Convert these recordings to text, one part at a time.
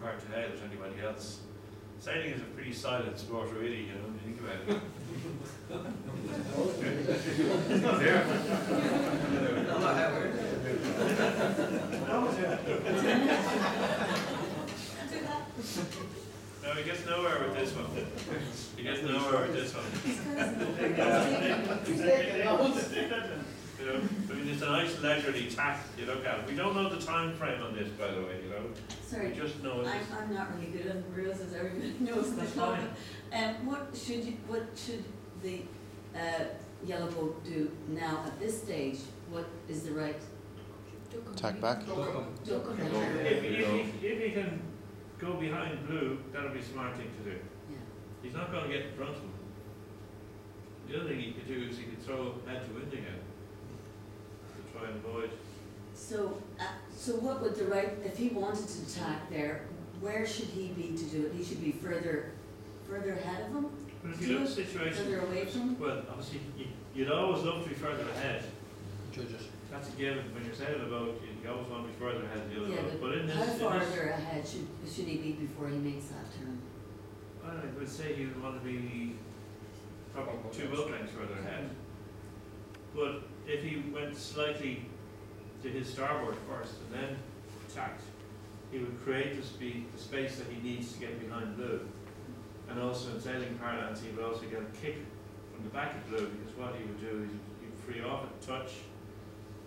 hard to hail as anybody else. Sailing is a pretty silent sport, really, you know, when you think about it. There. No, he gets nowhere with this one. He gets nowhere with this one. You know, I mean, it's a nice leisurely tack you look at. We don't know the time frame on this, by the way, you know. Sorry, We just know it's I'm not really good on rules, as everybody knows. That's fine. What should the yellow boat do now at this stage? What is the right? Tack back. if he can go behind blue, that'll be a smart thing to do. Yeah. He's not going to get in front of him. The other thing he could do is he could throw head to wind again to try and avoid. So what would the right, if he wanted to attack there, where should he be to do it? He should be further ahead of him? But if you look at the situation, Further away from him? well, obviously you'd always love to be further ahead. Judges. That's a given. When you're sailing a boat, you always want to be further ahead of the other Yeah, boat. But in this, how farther ahead should he be before he makes that turn? I would say you would want to be probably 2 boat lengths further ahead. But if he went slightly to his starboard first and then attacked, he would create the space that he needs to get behind blue. And also in sailing parlance, he would also get a kick from the back of blue, because what he would do is he'd free off at touch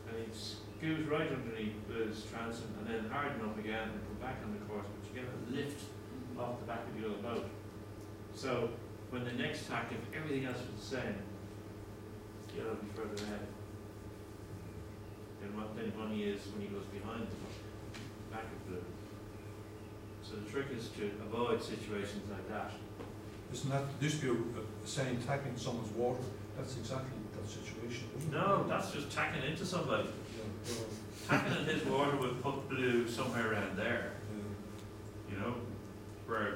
and he'd scoot right underneath blue's transom and then harden up again and come back on the course, but you get a lift off the back of the other boat. So when the next tack, if everything else was the same, yellow would be further ahead. Then what he is when he goes behind the back of blue. So the trick is to avoid situations like that. Isn't that the dispute saying tacking someone's water? That's exactly that situation, isn't it? No, that's just tacking into somebody. Tacking in his water would put blue somewhere around there, you know, where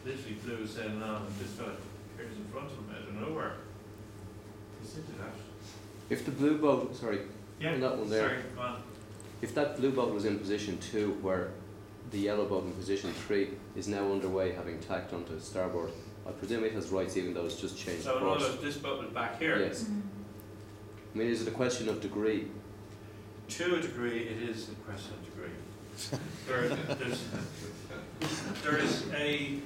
literally blue is sailing on and this fella appears in front of him out of nowhere. He's into that. If the blue boat, sorry, Yeah, on that one there, sorry, go on. if that blue boat was in position 2 where the yellow boat in position 3 is now underway having tacked onto the starboard, I presume it has rights even though it's just changed So in course. other words, this boat is back here. Yes. I mean, is it a question of degree? To a degree, it is a question of degree. There is an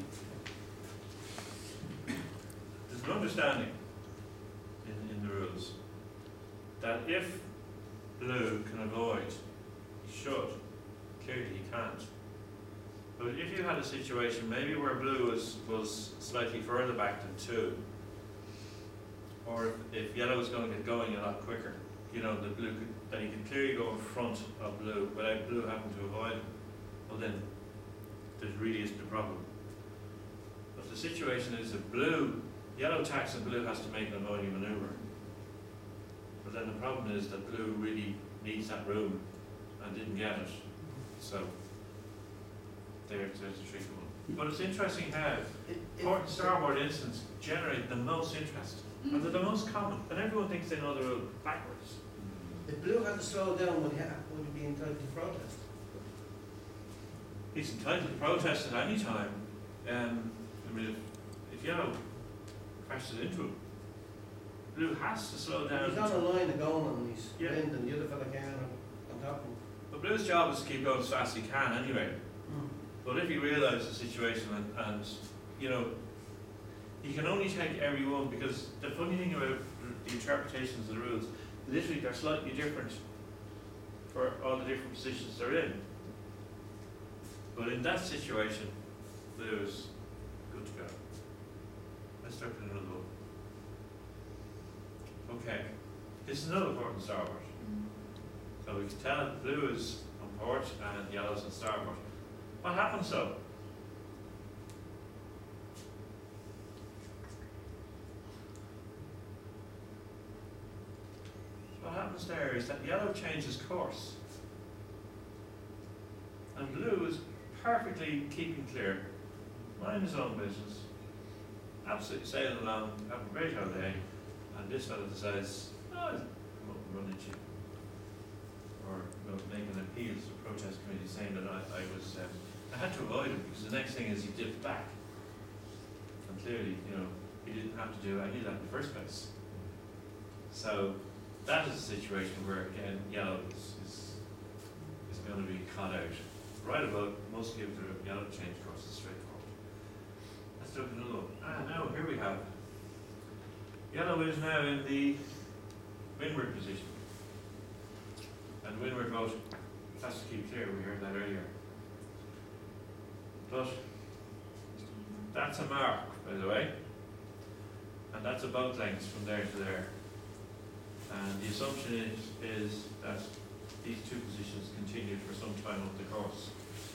understanding in the rules that if blue can avoid, he should. Clearly he can't. But if you had a situation maybe where blue was slightly further back than 2, or if yellow was going to get going a lot quicker, you know, that he could clearly go in front of blue without blue having to avoid him, well then there really isn't a problem. But the situation is that yellow tacks and blue has to make an avoiding manoeuvre. But then the problem is that blue really needs that room and didn't get it. So there's a tricky one. But it's interesting how port and starboard instants generate the most interest. And they're the most common. And everyone thinks they know the rule backwards. If blue had to slow down, would he be entitled to protest? He's entitled to protest at any time. I mean, if yellow crashes into him, blue has to slow down. He's on a line of going and he's Yeah. wind and the other fella came on top of him. But blue's job is to keep going as fast as he can anyway. But if he realises the situation and you know, he can only take every one, because the funny thing about the interpretations of the rules, literally they're slightly different for all the different positions they're in. But in that situation, blue is good to go. Let's start with another one. Okay, this is another port and starboard. So we can tell that blue is on port and yellow's on starboard. What happens though? What happens there is that yellow changes course. And blue is perfectly keeping clear, mind his own business, absolutely sailing along, having a great holiday, and this fellow decides, oh, I'll come up and run into you. Or make an appeal to the protest committee saying that I was I had to avoid him because the next thing is he dipped back. And clearly, he didn't have to do any of that in the first place. So that is a situation where, again, yellow is going to be caught out. Right about most give the yellow change course is straightforward. Let's look at another one. Now here we have yellow is now in the windward position. And windward vote, that's to keep clear, we heard that earlier. But that's a mark, by the way. And that's a boat length from there to there. And the assumption is that these two positions continued for some time up the course.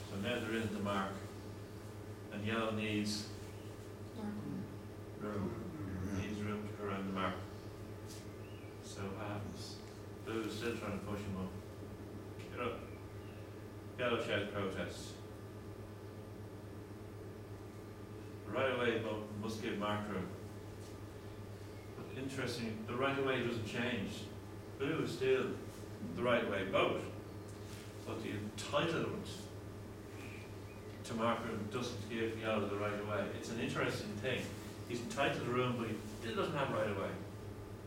So now there isn't a mark. And yellow needs room. Needs room to go around the mark. So what happens? Blue is still trying to push him up. Get up. Yellow shouts protest. The right of way must give mark room. But interesting, the right of way doesn't change. Blue is still the right of way boat. But the entitlement to mark room doesn't give yellow the right of way. It's an interesting thing. He's entitled to room, but he still doesn't have right of way.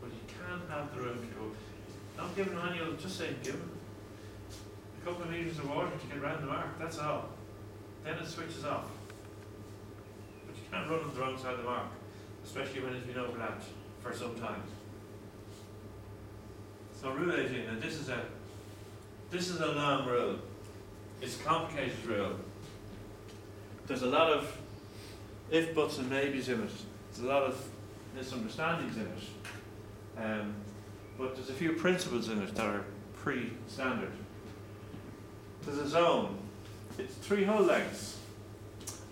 But he can have the room to go. Not giving him any other, just saying give him a couple of meters of water to get round the mark, that's all. Then it switches off. But you can't run on the wrong side of the mark, especially when it's been overlapped for some time. So rule 18, and this is a long rule. It's a complicated rule. There's a lot of if, buts and maybes in it. There's a lot of misunderstandings in it. But there's a few principles in it that are pretty standard. There's a zone. It's 3 hull lengths.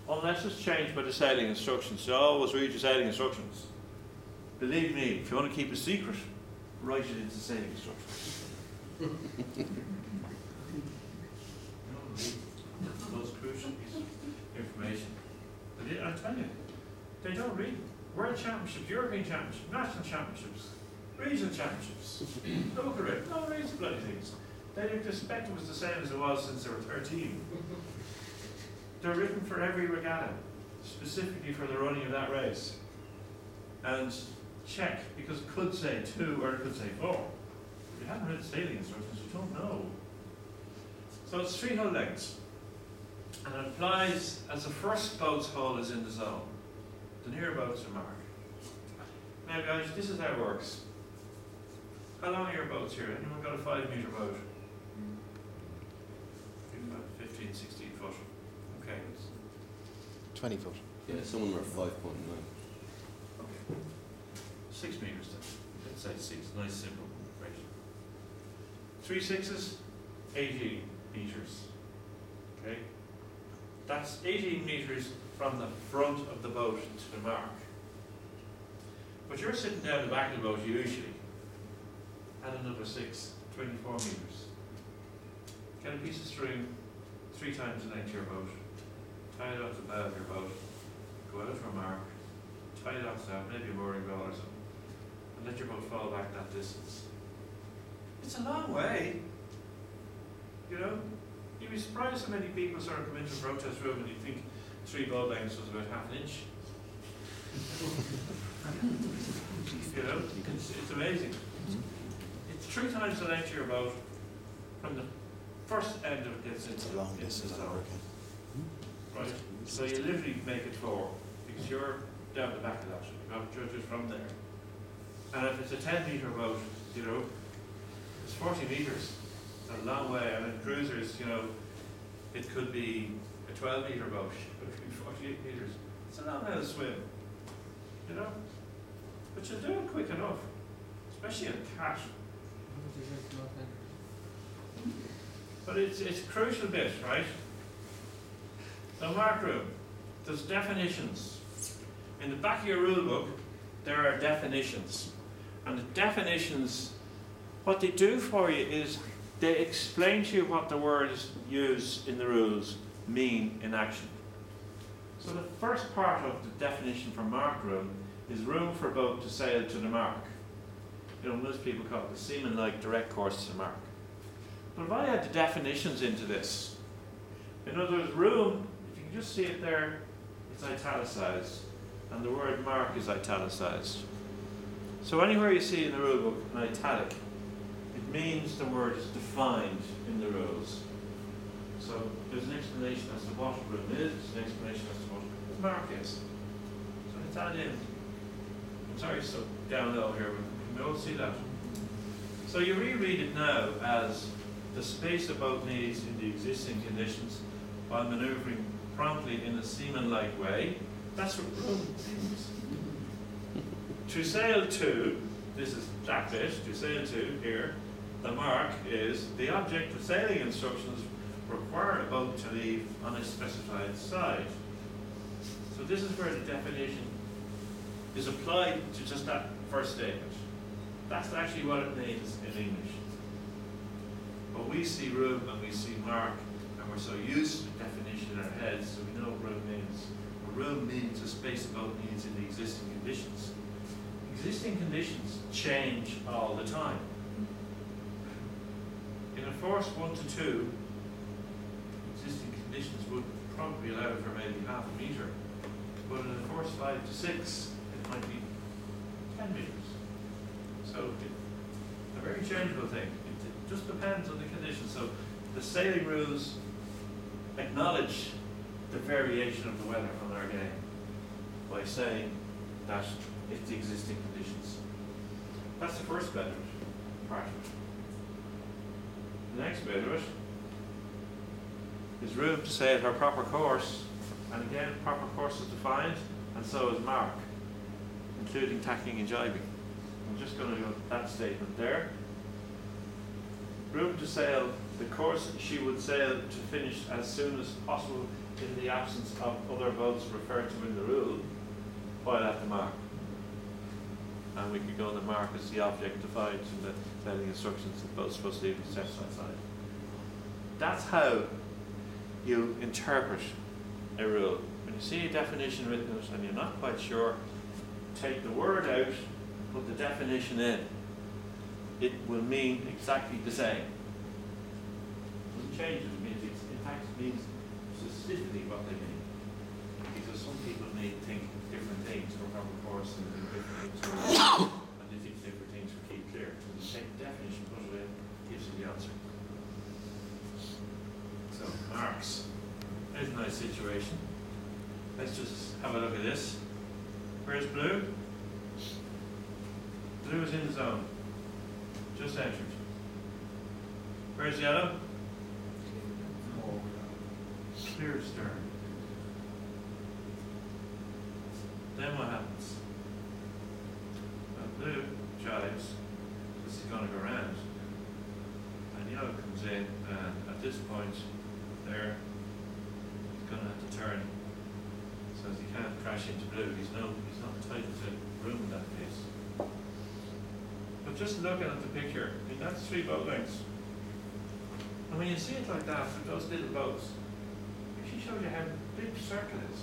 Unless it's changed by the sailing instructions. So always read your sailing instructions. Believe me, if you want to keep a secret, write it into sailing instructions. The most crucial piece of information. But I tell you, they don't read World Championships, European Championships, National Championships, Regional Championships, local rate. No one reads the bloody things. They expect it was the same as it was since they were 13. They're written for every regatta, specifically for the running of that race. And check, because it could say 2 or it could say 4. If you haven't read the sailing instructions, you don't know. So it's 3 hull lengths. And it applies as the first boat's hull is in the zone. The near boats are marked. Now guys, this is how it works. How long are your boats here? Anyone got a 5-metre boat? 15, 16 foot. Okay. 20 foot. Yeah, some of them are 5.9. Okay. 6 metres then. Let's say 6. Nice, simple. Right. 3 6s, 18 metres. Okay. That's 18 metres from the front of the boat to the mark. But you're sitting down the back of the boat usually. Add another 6, 24 metres. Get a piece of string 3 times the length of your boat. Tie it off the bow of your boat. Go out for a mark. Tie it off that, maybe a mooring rod or something. And let your boat fall back that distance. It's a long way. You know? You'd be surprised how many people sort of come into a protest room and you think 3 boat lengths was about half an inch. You know? It's amazing. It's 3 times the length of your boat from the first end of it gets into It's a long into distance the at zone. work. Right? So you literally make it 4 because you're down the back of that. You've got judges from there. And if it's a 10-metre boat, you know, it's 40 metres. It's a long way. I mean, cruisers, you know, it could be a 12-metre boat, but it could be 48 metres. It's a long way to swim, you know. But you'll do it quick enough, especially in a cat. But it's a crucial bit, right? So mark room, there's definitions. In the back of your rule book, there are definitions. And the definitions, what they do for you is they explain to you what the words used in the rules mean in action. So the first part of the definition for mark room is room for a boat to sail to the mark. You know, most people call it the seaman-like direct course to the mark. But if I add the definitions into this, in other words, room You just see it there, it's italicized, and the word mark is italicized. So anywhere you see in the rule book an italic, it means the word is defined in the rules. So there's an explanation as to what a room is, there's an explanation as to what a mark is. So Italian, I'm sorry, so down low here, but we all see that. So you reread it now as the space above needs in the existing conditions while manoeuvring promptly in a seaman-like way. That's what room means. To sail to, this is that bit, to sail to, here, the mark is the object of sailing instructions require a boat to leave on a specified side. So this is where the definition is applied to just that first statement. That's actually what it means in English. But we see room and we see mark, and we're so used to the definition in our heads, so we know what room means. A room means a space a boat needs in the existing conditions. Existing conditions change all the time. In a force 1 to 2, existing conditions would probably allow for maybe half a metre, but in a force 5 to 6, it might be 10 metres. So it's a very changeable thing. It just depends on the conditions. So the sailing rules acknowledge the variation of the weather on our day by saying that it's the existing conditions. That's the first bit of it, part of it. The next bit of it is room to sail her proper course, and again, proper course is defined, and so is mark, including tacking and jibing. I'm just going to go to that statement there. Room to sail the course she would sail to finish as soon as possible in the absence of other boats referred to in the rule, while at the mark. And we could go on the mark as the object defined in the sailing instructions that boats supposed to leave the steps outside. That's how you interpret a rule. When you see a definition written in it and you're not quite sure, take the word out, put the definition in. It will mean exactly the same. It doesn't change it. It means in fact it means specifically what they mean. Because some people may think different things for proper course and different things for and they think different things for keep clear. So you take the definition, put it in, gives you the answer. So marks. There's a nice situation. Let's just have a look at this. Where's blue? Blue is in the zone. Just entered. Where's yellow? Clear stern. Then what happens? Well, blue jives. This is going to go around. And yellow comes in, and at this point, there, he's going to have to turn. So as he can't crash into blue, he's not entitled to room in that case. But just looking at the picture, I mean, that's 3 boat lengths. And when you see it like that, with those little boats, it actually shows you how big the circle is.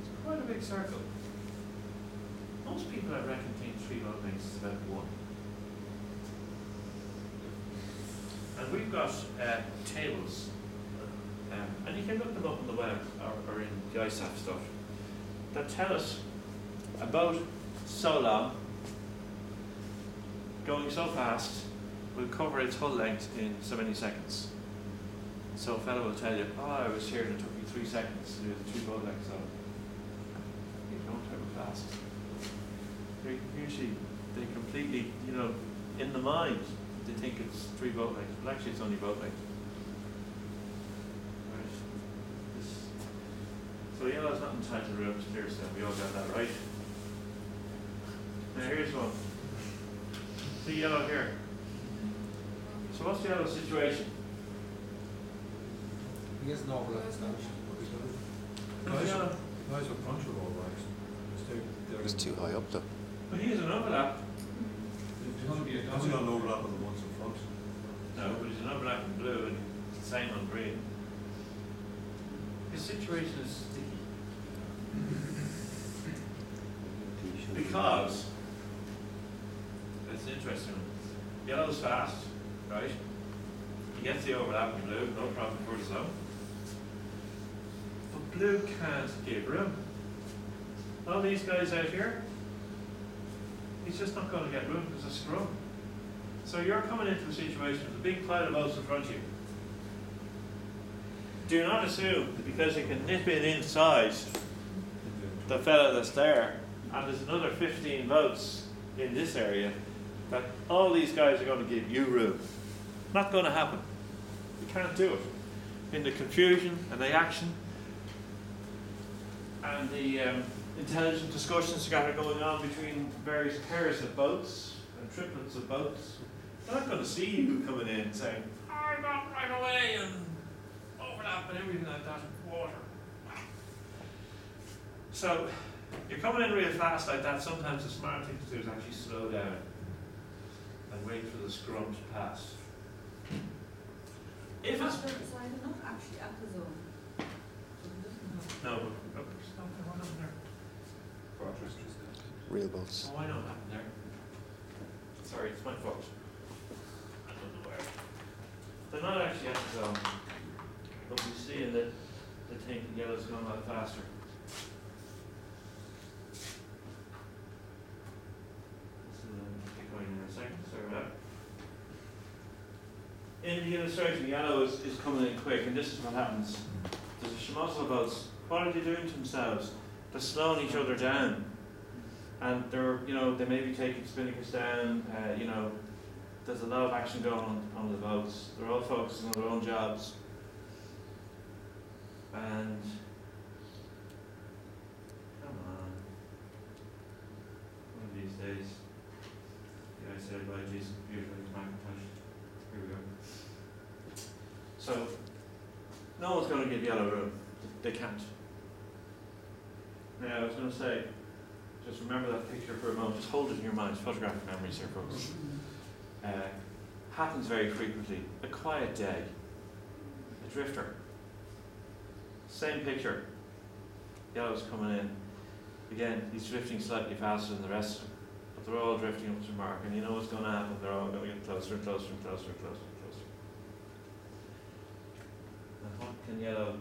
It's quite a big circle. Most people, I reckon, think 3 boat lengths is about 1. And we've got tables, and you can look them up on the web or in the ISAF stuff, that tell us about so long, going so fast, will cover its whole length in so many seconds. So a fellow will tell you, oh, I was here and it took me 3 seconds to do the 3 boat lengths. So you don't travel fast. Usually they completely, in the mind, they think it's 3 boat lengths, but actually it's only boat length. Right. So yellow's not entitled to room to clear stone. We all got that right. Now here's one. See yellow here. So what's the yellow situation? He has no overlap establishment. Guys are puncher all right. It's too high up though. But he has an overlap. Has he got an overlap on the ones in front? No, but he's an overlap in blue and it's the same on green. His situation is sticky. Because it's an interesting one. Yellow's fast, right? He gets the overlap in blue, no problem for the zone. blue can't give room. All these guys out here, he's just not going to get room because of scrum. So you're coming into a situation with a big pile of boats in front of you. Do not assume that because you can nip in inside the fella that's there, and there's another 15 boats in this area, that all these guys are going to give you room. Not going to happen. You can't do it. In the confusion and the action and the intelligent discussions that are going on between various pairs of boats and triplets of boats, they're not going to see you coming in saying, I got right away and overlap and everything like that in water. So, you're coming in real fast like that, sometimes the smart thing to do is actually slow down and wait for the scrum to pass. If it's... So I'm not actually at the zone. No, but look, there's nothing, what happened there? Real boats. Oh, I know what happened there. Sorry, it's my fault. I don't know where. They're not actually at the zone. But we see in the thing, the yellow's going a lot faster. So, get going in a second, sorry about that. In the illustration, yellow is coming in quick, and this is what happens. There's a schmozzle of boats. What are they doing to themselves? They're slowing each other down. And they're, they may be taking spinnakers down, there's a lot of action going on the boats. They're all focusing on their own jobs. And, come on. One of these days, I said by Jason Computer Macintosh. Here we go. So, no one's going to give yellow room. They can't. Now, I was going to say, just remember that picture for a moment. Just hold it in your mind. Photographic memories here, folks. Happens very frequently. A quiet day. A drifter. Same picture. Yellow's coming in. Again, he's drifting slightly faster than the rest of them. But they're all drifting up to the mark. And you know what's going to happen. They're all going to get closer and closer and closer and closer and closer. And what can yellow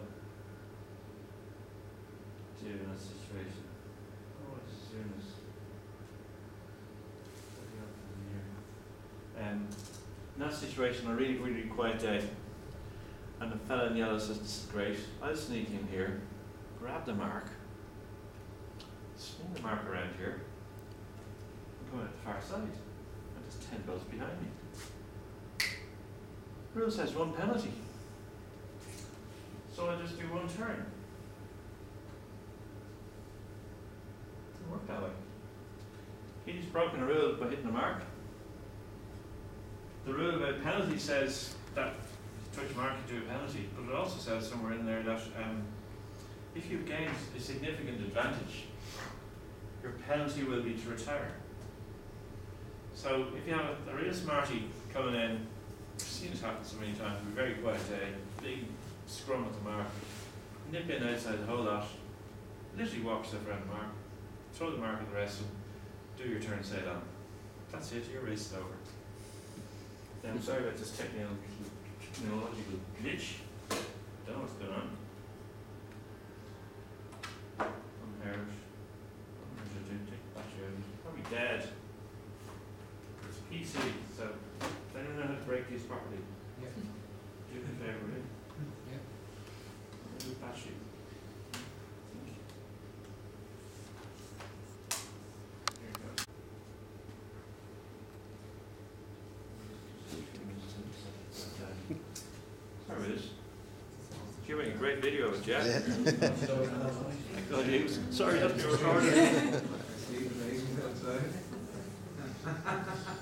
do in a situation? Oh, as soon as in that situation, a really, really quiet day, and the fella in yellow says, "This is great. I'll sneak in here, grab the mark, swing the mark around here, and come out the far side. And there's 10 boats behind me. Rule says 1 penalty, so I just do 1 turn." Doesn't work that way. He's broken a rule by hitting the mark. The rule about penalty says that if you touch a mark, you do a penalty, but it also says somewhere in there that if you've gained a significant advantage, your penalty will be to retire. So if you have a real smarty coming in, I've seen this happen so many times, a very quiet day, big scrum at the mark, nip in outside the whole lot, literally walk yourself around the mark, throw the mark at the rest of them, do your turn, sail on. That's it, your race is over. Now, I'm sorry about this technological glitch. Don't know what's going on. Unheard. Probably dead. It's PC, so I don't know how to break these properly. Yeah. Do me a favour, will you? Yeah. Do battery. Here it goes. There it is. You're making a great video of it, Jack. Sorry, that's your recording.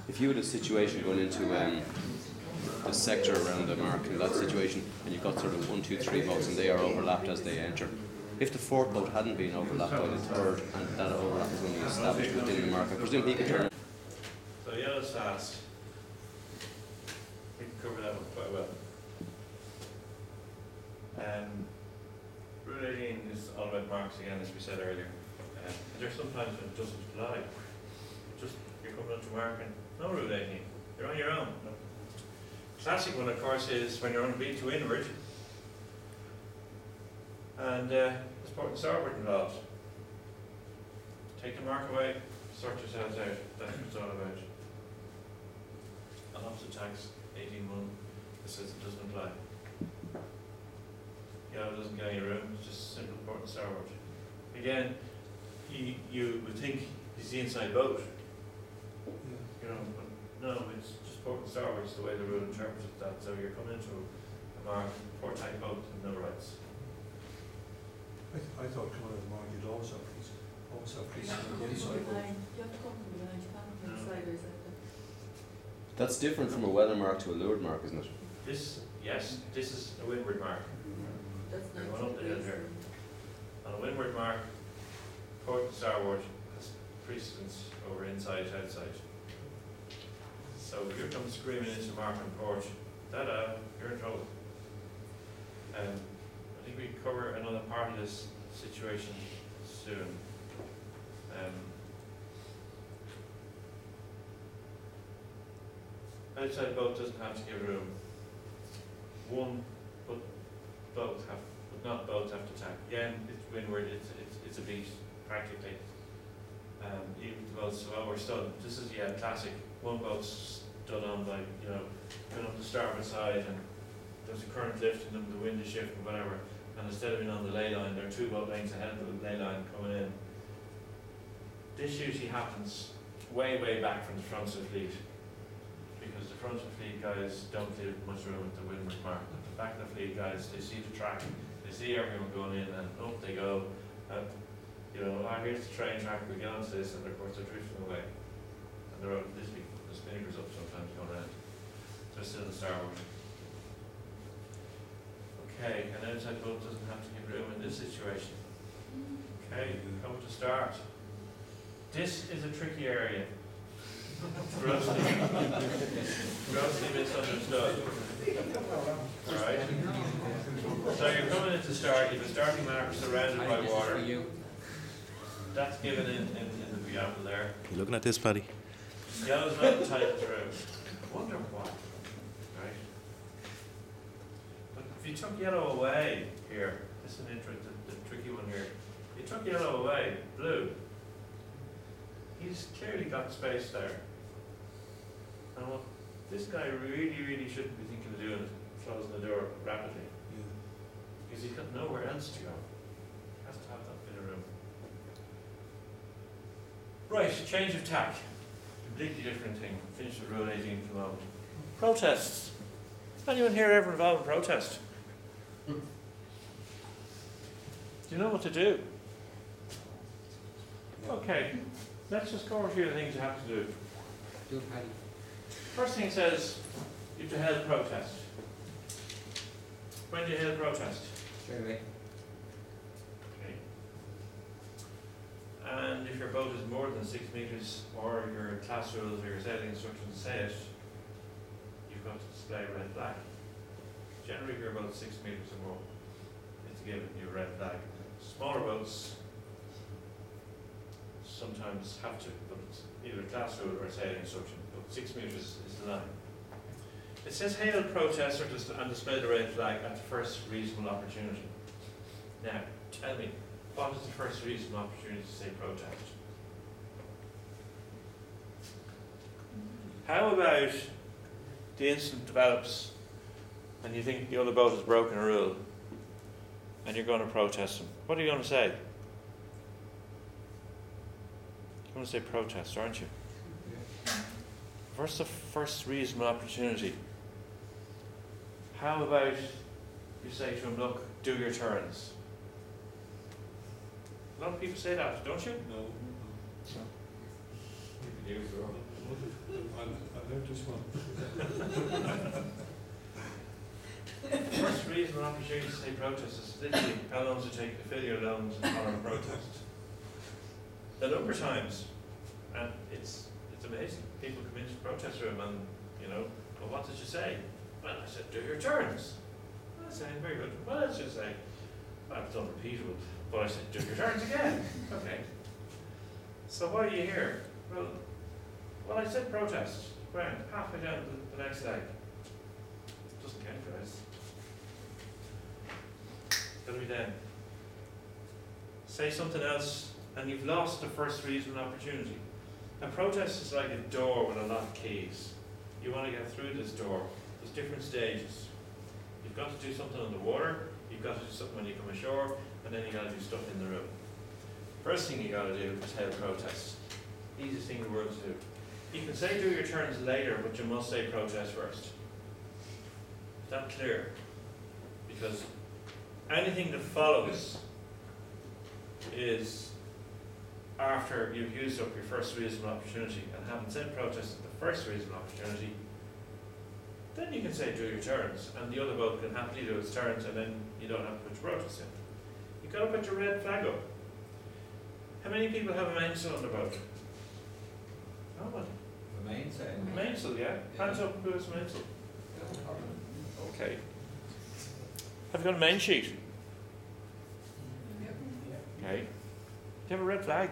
If you had a situation going into the sector around the mark, in that situation, and you've got sort of 1, 2, 3 boats and they are overlapped as they enter, if the 4th boat hadn't been overlapped by the 3rd and that overlap is only established within the mark, I presume he could turn. So yellow's fast. We can cover that one quite well. Rule 18 is all about marks again, as we said earlier. There's sometimes when it doesn't apply. Just you're coming up to mark and no rule 18. You're on your own. No. Classic one, of course, is when you're on B to inward And there's port and starboard involved. Take the mark away, sort yourselves out. That's what it's all about. I'll have to tax 18.1. It says it doesn't apply. Yeah, it doesn't get any room. It's just simple port and starboard. Again, you would think he's the inside boat. You know, but no, it's just port and starboard. It's the way the rule interprets that. So you're coming into a mark, port type boat with no rights. I thought coming out of the market, you'd always have police on the inside. You have to come from behind, you can't come from sideways like that. That's different from a weather mark to a leeward mark, isn't it? This, yes, this is a windward mark. That's They're not going up the hill here. On a windward mark, port and starboard has precedence over inside, outside. So if you come screaming into mark and port, you're in trouble. I think we cover another part of this situation soon. Outside boat doesn't have to give room. One, but both have, but not both have to tack. Again, it's windward. It's a beat practically. Even the boats we're stood. This is classic. One boat's stood on by going up the starboard side, and there's a current lifting them, the wind is shifting, whatever. And instead of being on the ley line, there are 2 boat lengths ahead of the ley line coming in. This usually happens way back from the front of the fleet, because the front of the fleet guys don't leave much room at the windward mark. The back of the fleet guys, they see the track, they see everyone going in, and up they go. Here's the train track, we get onto this, and of course they're drifting away. And they're literally, the spinners up sometimes going around. They're still the starboard. Okay, an outside boat doesn't have to give room in this situation. Okay, come to start. This is a tricky area. Grossly misunderstood. Alright? So you're coming into start, you have a starting mark surrounded by water. That's given in the preamble there. You looking at this, Paddy? Yellow's not entitled through. I wonder why. Right? But if you took yellow away here, this is an the tricky one here. You took yellow away, blue. He's clearly got space there. And what this guy really shouldn't be thinking of doing is closing the door rapidly. Because he's got nowhere else to go. He has to have that bit of room. Right, change of tack. Completely different thing. Finish with Rule 18 for the moment. Protests. Anyone here ever involved in protest? Do you know what to do? Okay, let's just go over a few of the things you have to do. Do it, Paddy. First thing it says, you have to held protest. When do you held protest? Straight away. Okay. And if your boat is more than 6 metres, or your class rules or your sailing instructions say it, you've got to display a red flag. Generally, if you're about 6 metres or more, it's given you a red flag. Smaller boats sometimes have to, but it's either a class rule or a sailing instruction. But 6 metres is the line. It says hail protest and display the red flag at the first reasonable opportunity. Now, tell me, what is the first reasonable opportunity to say protest? How about the incident develops and you think the other boat has broken a rule and you're going to protest them? What are you going to say? You're going to say protest, aren't you? What's the first reasonable opportunity? How about you say to him, look, do your turns? A lot of people say that, don't you? No. You do, I learned this one. First reasonable opportunity to say protest is literally how long does it take to fill your lungs and follow a protest? The number of times, and it's amazing. People come into the protest room and, well, what did you say? Well, I said, do your turns. I said, very good. What else did you say? Well, it's unrepeatable. But I said, do your turns again. Okay. So why are you here? Well, I said protest. Grand, halfway down the next leg. Doesn't count, guys. Tell me then. say something else, and you've lost the first reasonable opportunity. A protest is like a door with a lot of keys. You want to get through this door. There's different stages. You've got to do something on the water, you've got to do something when you come ashore, and then you've got to do stuff in the room. First thing you got to do is hail protest. Easiest thing in the world to do. You can say do your turns later, but you must say protest first. Is that clear? Because anything that follows is after you've used up your first reasonable opportunity, and having said protest at the first reasonable opportunity, then you can say do your turns, and the other boat can happily do its turns, and then you don't have to put your protest in. You've got to put your red flag up. How many people have a mainsail on the boat? Nobody. The mainsail. Mainsail, yeah. Hands up, who has a mainsail? Okay. Have you got a main sheet? Okay. Do you have a red flag?